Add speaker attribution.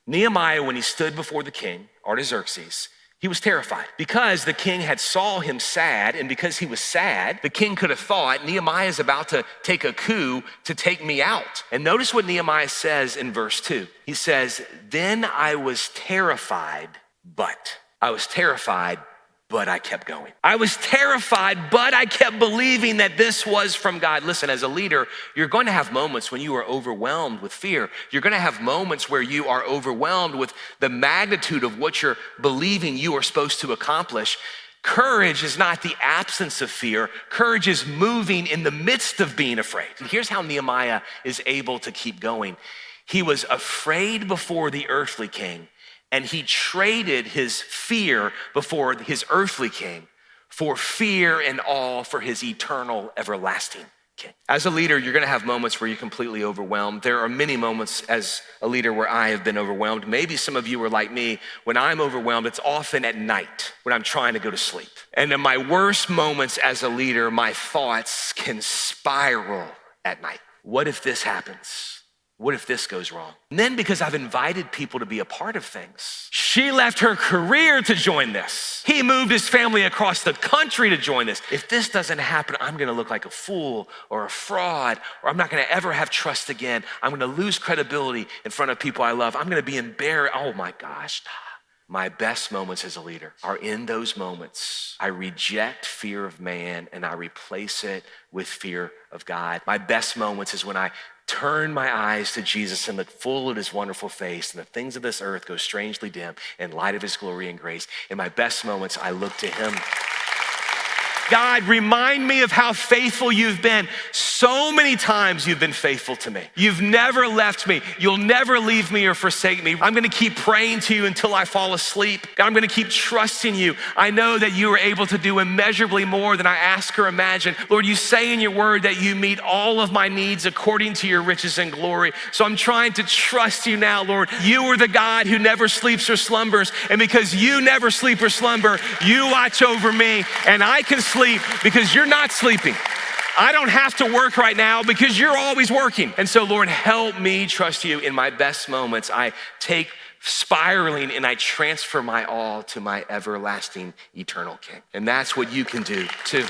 Speaker 1: Nehemiah, when he stood before the king, Artaxerxes, he was terrified because the king had saw him sad, and because he was sad, the king could have thought Nehemiah is about to take a coup to take me out. And notice what Nehemiah says in verse 2. He says, then I was terrified, but I kept going. I was terrified, but I kept believing that this was from God. Listen, as a leader, you're going to have moments when you are overwhelmed with fear. You're going to have moments where you are overwhelmed with the magnitude of what you're believing you are supposed to accomplish. Courage is not the absence of fear. Courage is moving in the midst of being afraid. And here's how Nehemiah is able to keep going. He was afraid before the earthly king, and he traded his fear before his earthly king for fear and awe for his eternal, everlasting king. As a leader, you're gonna have moments where you're completely overwhelmed. There are many moments as a leader where I have been overwhelmed. Maybe some of you are like me. When I'm overwhelmed, it's often at night when I'm trying to go to sleep. And in my worst moments as a leader, my thoughts can spiral at night. What if this happens? What if this goes wrong? And then because I've invited people to be a part of things, she left her career to join this. He moved his family across the country to join this. If this doesn't happen, I'm gonna look like a fool or a fraud, or I'm not gonna ever have trust again. I'm gonna lose credibility in front of people I love. I'm gonna be embarrassed. Oh my gosh. My best moments as a leader are in those moments. I reject fear of man and I replace it with fear of God. My best moments is when I turn my eyes to Jesus and look full at his wonderful face, and the things of this earth go strangely dim in light of his glory and grace. In my best moments, I look to him. God, remind me of how faithful you've been. So many times you've been faithful to me. You've never left me. You'll never leave me or forsake me. I'm gonna keep praying to you until I fall asleep. God, I'm gonna keep trusting you. I know that you are able to do immeasurably more than I ask or imagine. Lord, you say in your word that you meet all of my needs according to your riches and glory. So I'm trying to trust you now, Lord. You are the God who never sleeps or slumbers. And because you never sleep or slumber, you watch over me, and I can sleep because you're not sleeping. I don't have to work right now because you're always working. And so, Lord, help me trust you in my best moments. I take spiraling and I transfer my all to my everlasting, eternal King. And that's what you can do too.